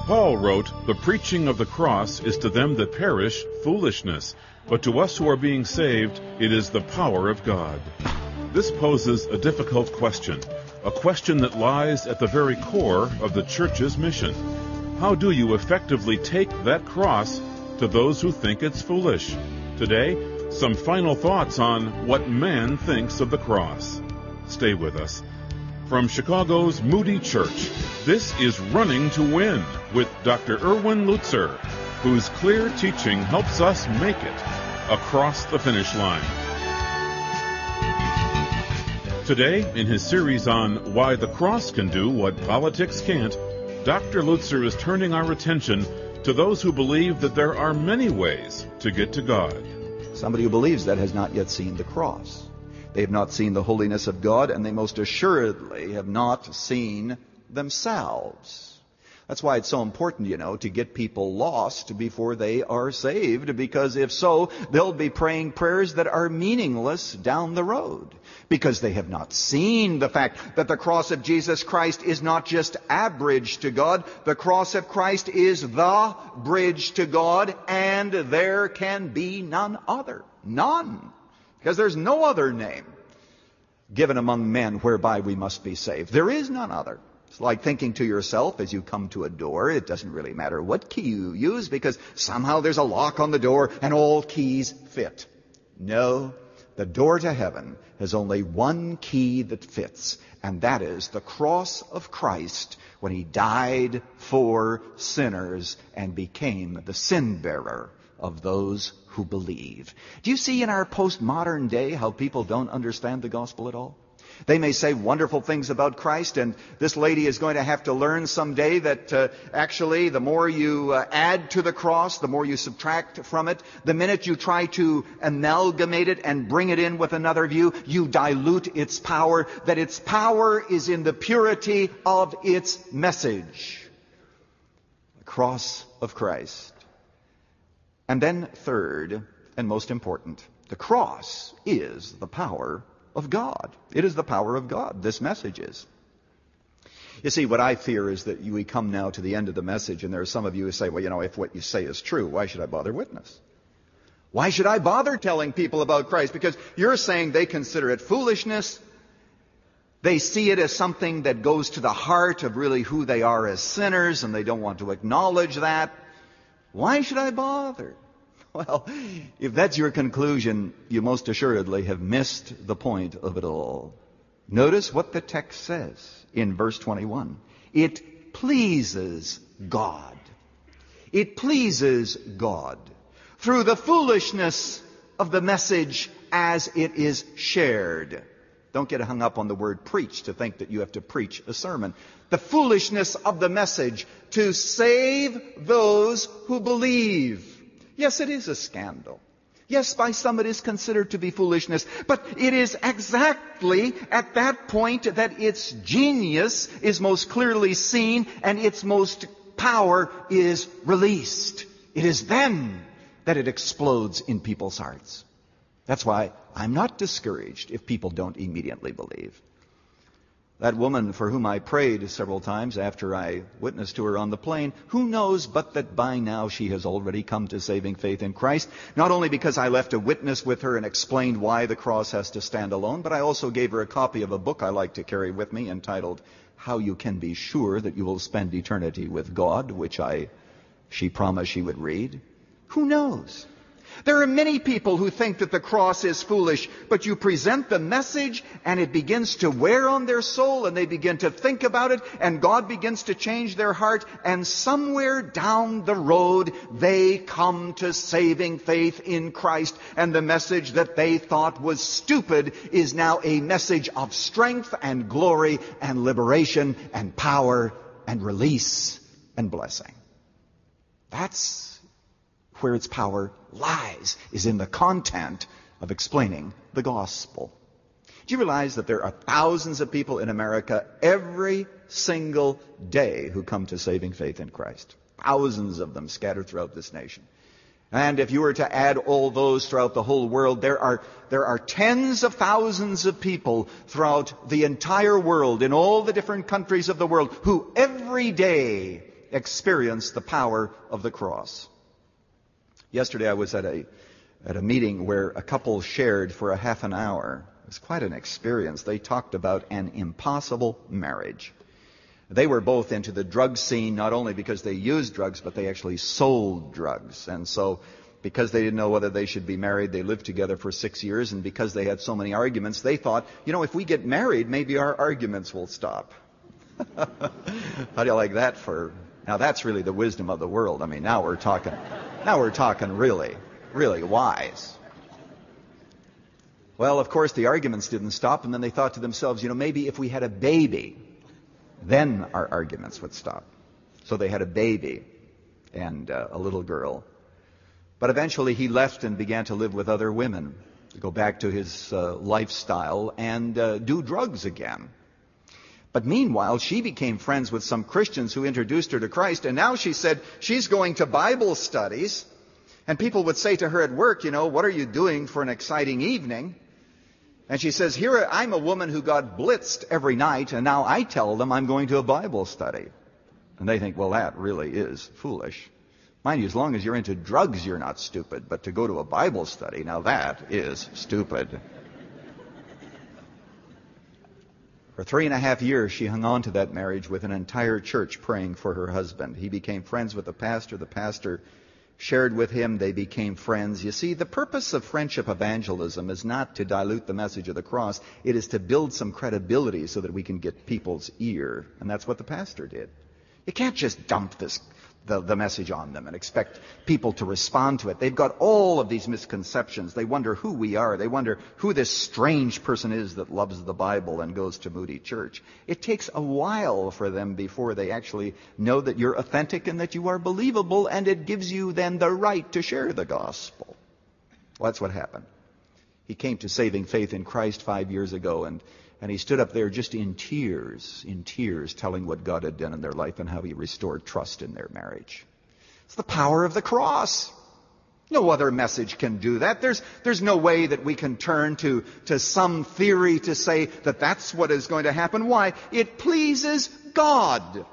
Paul wrote, "The preaching of the cross is to them that perish foolishness, but to us who are being saved, it is the power of God." This poses a difficult question, a question that lies at the very core of the church's mission. How do you effectively take that cross to those who think it's foolish? Today, some final thoughts on what man thinks of the cross. Stay with us. From Chicago's Moody Church, this is Running to Win with Dr. Erwin Lutzer, whose clear teaching helps us make it across the finish line. Today, in his series on Why the Cross Can Do What Politics Can't, Dr. Lutzer is turning our attention to those who believe that there are many ways to get to God. Somebody who believes that has not yet seen the cross. They have not seen the holiness of God, and they most assuredly have not seen themselves. That's why it's so important, to get people lost before they are saved, because if so, they'll be praying prayers that are meaningless down the road, because they have not seen the fact that the cross of Jesus Christ is not just a bridge to God. The cross of Christ is the bridge to God, and there can be none other. None. Because there's no other name given among men whereby we must be saved. There is none other. It's like thinking to yourself as you come to a door, it doesn't really matter what key you use because somehow there's a lock on the door and all keys fit. No, the door to heaven has only one key that fits, and that is the cross of Christ when He died for sinners and became the sin bearer of those who believe. Do you see in our postmodern day how people don't understand the gospel at all? They may say wonderful things about Christ, and this lady is going to have to learn someday that actually the more you add to the cross, the more you subtract from it. The minute you try to amalgamate it and bring it in with another view, you dilute its power, that its power is in the purity of its message. The cross of Christ. And then third, and most important, the cross is the power of God. It is the power of God. This message is. You see, what I fear is that we come now to the end of the message, and there are some of you who say, well, if what you say is true, why should I bother witness? Why should I bother telling people about Christ? Because you're saying they consider it foolishness. They see it as something that goes to the heart of really who they are as sinners, and they don't want to acknowledge that. Why should I bother? Well, if that's your conclusion, you most assuredly have missed the point of it all. Notice what the text says in verse 21. It pleases God. It pleases God through the foolishness of the message as it is shared. Don't get hung up on the word preach to think that you have to preach a sermon. The foolishness of the message to save those who believe. Yes, it is a scandal. Yes, by some it is considered to be foolishness, but it is exactly at that point that its genius is most clearly seen and its most power is released. It is then that it explodes in people's hearts. That's why I'm not discouraged if people don't immediately believe. That woman for whom I prayed several times after I witnessed to her on the plane, who knows but that by now she has already come to saving faith in Christ, not only because I left a witness with her and explained why the cross has to stand alone, but I also gave her a copy of a book I like to carry with me entitled How You Can Be Sure That You Will Spend Eternity with God, which she promised she would read. Who knows? There are many people who think that the cross is foolish, but you present the message and it begins to wear on their soul and they begin to think about it and God begins to change their heart, and somewhere down the road they come to saving faith in Christ, and the message that they thought was stupid is now a message of strength and glory and liberation and power and release and blessing. That's where its power lies, is in the content of explaining the gospel. Do you realize that there are thousands of people in America every single day who come to saving faith in Christ? Thousands of them scattered throughout this nation. And if you were to add all those throughout the whole world, there are tens of thousands of people throughout the entire world, in all the different countries of the world, who every day experience the power of the cross. Yesterday I was at a meeting where a couple shared for a half an hour. It was quite an experience. They talked about an impossible marriage. They were both into the drug scene, not only because they used drugs, but they actually sold drugs. And so, because they didn't know whether they should be married, they lived together for 6 years, and because they had so many arguments, they thought, if we get married, maybe our arguments will stop. How do you like that now that's really the wisdom of the world. I mean, now we're talking really, really wise. Well, of course, the arguments didn't stop, and then they thought to themselves, maybe if we had a baby, then our arguments would stop. So they had a baby and a little girl. But eventually he left and began to live with other women, to go back to his lifestyle and do drugs again. But meanwhile, she became friends with some Christians who introduced her to Christ, and now she said she's going to Bible studies, and people would say to her at work, what are you doing for an exciting evening? And she says, here I'm a woman who got blitzed every night, and now I tell them I'm going to a Bible study. And they think, well, that really is foolish. Mind you, as long as you're into drugs, you're not stupid. But to go to a Bible study, now that is stupid. For 3.5 years, she hung on to that marriage with an entire church praying for her husband. He became friends with the pastor. The pastor shared with him. They became friends. You see, the purpose of friendship evangelism is not to dilute the message of the cross. It is to build some credibility so that we can get people's ear. And that's what the pastor did. You can't just dump the message on them and expect people to respond to it. They've got all of these misconceptions. They wonder who we are. They wonder who this strange person is that loves the Bible and goes to Moody Church. It takes a while for them before they actually know that you're authentic and that you are believable, and it gives you then the right to share the gospel. Well, that's what happened. He came to saving faith in Christ 5 years ago, and he stood up there just in tears, telling what God had done in their life and how he restored trust in their marriage. It's the power of the cross. No other message can do that. There's no way that we can turn to some theory to say that that's what is going to happen. Why? It pleases God.